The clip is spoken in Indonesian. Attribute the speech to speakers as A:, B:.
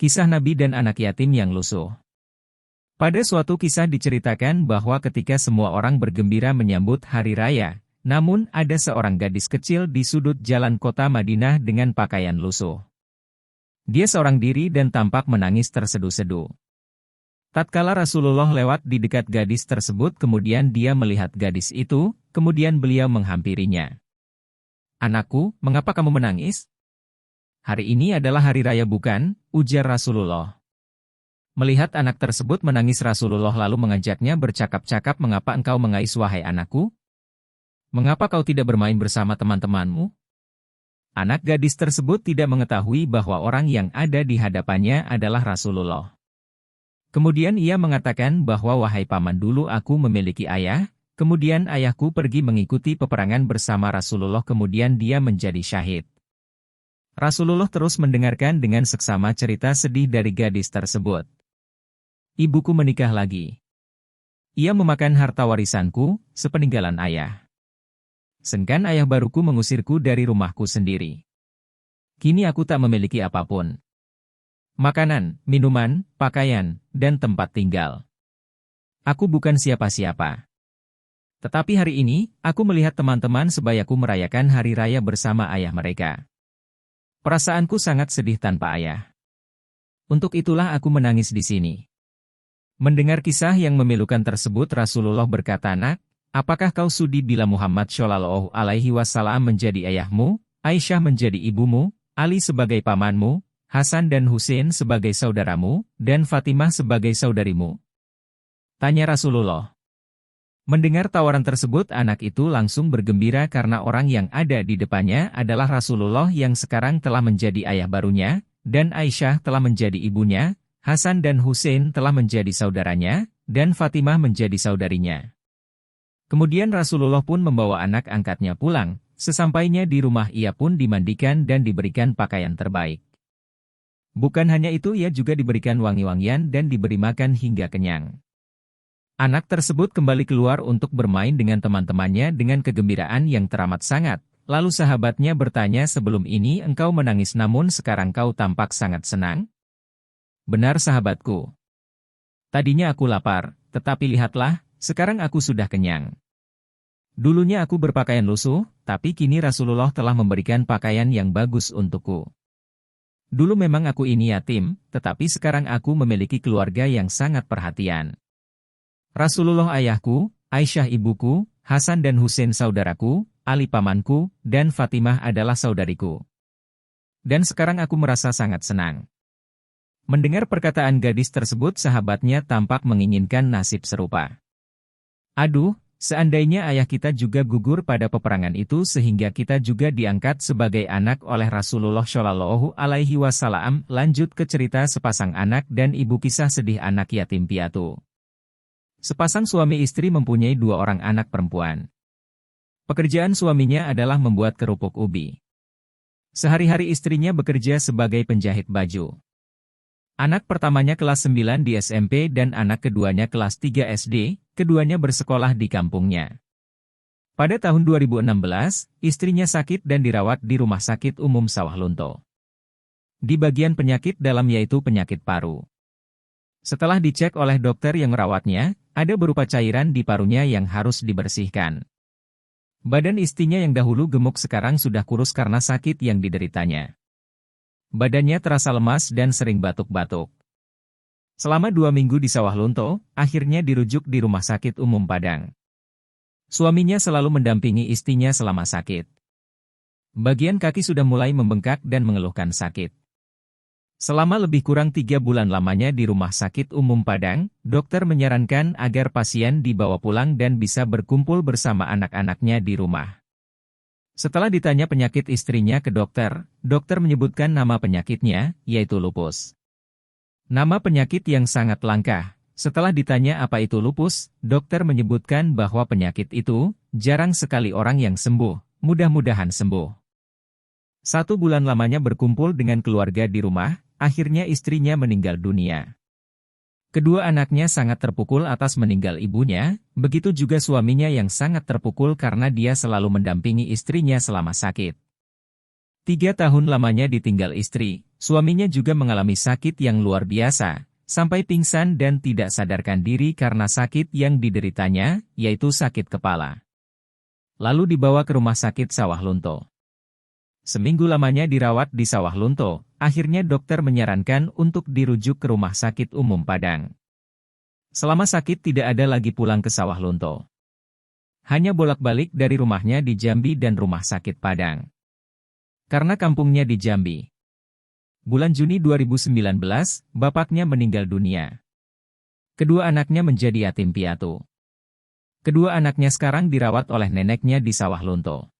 A: Kisah Nabi dan anak yatim yang lusuh. Pada suatu kisah diceritakan bahwa ketika semua orang bergembira menyambut hari raya, namun ada seorang gadis kecil di sudut jalan kota Madinah dengan pakaian lusuh. Dia seorang diri dan tampak menangis terseduh-seduh. Tatkala Rasulullah lewat di dekat gadis tersebut, kemudian dia melihat gadis itu, kemudian beliau menghampirinya. "Anakku, mengapa kamu menangis?" "Hari ini adalah hari raya bukan?" ujar Rasulullah. Melihat anak tersebut menangis, Rasulullah lalu mengajaknya bercakap-cakap, "Mengapa engkau mengais wahai anakku? Mengapa kau tidak bermain bersama teman-temanmu?" Anak gadis tersebut tidak mengetahui bahwa orang yang ada di hadapannya adalah Rasulullah. Kemudian ia mengatakan bahwa, "Wahai paman, dulu aku memiliki ayah, kemudian ayahku pergi mengikuti peperangan bersama Rasulullah, kemudian dia menjadi syahid." Rasulullah terus mendengarkan dengan seksama cerita sedih dari gadis tersebut. "Ibuku menikah lagi. Ia memakan harta warisanku, sepeninggalan ayah. Sedangkan ayah baruku mengusirku dari rumahku sendiri. Kini aku tak memiliki apapun. Makanan, minuman, pakaian, dan tempat tinggal. Aku bukan siapa-siapa. Tetapi hari ini, aku melihat teman-teman sebayaku merayakan hari raya bersama ayah mereka. Perasaanku sangat sedih tanpa ayah. Untuk itulah aku menangis di sini." Mendengar kisah yang memilukan tersebut, Rasulullah berkata, "Nak, apakah kau sudi bila Muhammad Shallallahu Alaihi Wasallam menjadi ayahmu, Aisyah menjadi ibumu, Ali sebagai pamanmu, Hasan dan Husain sebagai saudaramu, dan Fatimah sebagai saudarimu?" tanya Rasulullah. Mendengar tawaran tersebut, anak itu langsung bergembira karena orang yang ada di depannya adalah Rasulullah yang sekarang telah menjadi ayah barunya, dan Aisyah telah menjadi ibunya, Hasan dan Husain telah menjadi saudaranya, dan Fatimah menjadi saudarinya. Kemudian Rasulullah pun membawa anak angkatnya pulang. Sesampainya di rumah ia pun dimandikan dan diberikan pakaian terbaik. Bukan hanya itu, ia juga diberikan wangi-wangian dan diberi makan hingga kenyang. Anak tersebut kembali keluar untuk bermain dengan teman-temannya dengan kegembiraan yang teramat sangat. Lalu sahabatnya bertanya, "Sebelum ini engkau menangis namun sekarang kau tampak sangat senang?" "Benar sahabatku. Tadinya aku lapar, tetapi lihatlah, sekarang aku sudah kenyang. Dulunya aku berpakaian lusuh, tapi kini Rasulullah telah memberikan pakaian yang bagus untukku. Dulu memang aku ini yatim, tetapi sekarang aku memiliki keluarga yang sangat perhatian. Rasulullah ayahku, Aisyah ibuku, Hasan dan Husain saudaraku, Ali pamanku, dan Fatimah adalah saudariku. Dan sekarang aku merasa sangat senang." Mendengar perkataan gadis tersebut, sahabatnya tampak menginginkan nasib serupa. "Aduh, seandainya ayah kita juga gugur pada peperangan itu sehingga kita juga diangkat sebagai anak oleh Rasulullah Shallallahu Alaihi Wasallam." Lanjut ke cerita sepasang anak dan ibu, kisah sedih anak yatim piatu. Sepasang suami istri mempunyai 2 orang anak perempuan. Pekerjaan suaminya adalah membuat kerupuk ubi. Sehari-hari istrinya bekerja sebagai penjahit baju. Anak pertamanya kelas 9 di SMP dan anak keduanya kelas 3 SD, keduanya bersekolah di kampungnya. Pada tahun 2016, istrinya sakit dan dirawat di Rumah Sakit Umum Sawah Lunto. Di bagian penyakit dalam, yaitu penyakit paru. Setelah dicek oleh dokter yang merawatnya, ada berupa cairan di parunya yang harus dibersihkan. Badan istrinya yang dahulu gemuk sekarang sudah kurus karena sakit yang dideritanya. Badannya terasa lemas dan sering batuk-batuk. Selama 2 minggu di Sawah Lunto, akhirnya dirujuk di Rumah Sakit Umum Padang. Suaminya selalu mendampingi istrinya selama sakit. Bagian kaki sudah mulai membengkak dan mengeluhkan sakit. Selama lebih kurang 3 bulan lamanya di Rumah Sakit Umum Padang, dokter menyarankan agar pasien dibawa pulang dan bisa berkumpul bersama anak-anaknya di rumah. Setelah ditanya penyakit istrinya ke dokter, dokter menyebutkan nama penyakitnya, yaitu lupus. Nama penyakit yang sangat langka. Setelah ditanya apa itu lupus, dokter menyebutkan bahwa penyakit itu jarang sekali orang yang sembuh, mudah-mudahan sembuh. 1 bulan lamanya berkumpul dengan keluarga di rumah, akhirnya istrinya meninggal dunia. Kedua anaknya sangat terpukul atas meninggal ibunya, begitu juga suaminya yang sangat terpukul karena dia selalu mendampingi istrinya selama sakit. 3 tahun lamanya ditinggal istri, Suaminya juga mengalami sakit yang luar biasa, sampai pingsan dan tidak sadarkan diri karena sakit yang dideritanya, yaitu sakit kepala. Lalu dibawa ke rumah sakit Sawah Lunto. Seminggu lamanya dirawat di Sawah Lunto, akhirnya dokter menyarankan untuk dirujuk ke Rumah Sakit Umum Padang. Selama sakit tidak ada lagi pulang ke Sawah Lunto. Hanya bolak-balik dari rumahnya di Jambi dan Rumah Sakit Padang. Karena kampungnya di Jambi. Bulan Juni 2019, bapaknya meninggal dunia. Kedua anaknya menjadi yatim piatu. Kedua anaknya sekarang dirawat oleh neneknya di Sawah Lunto.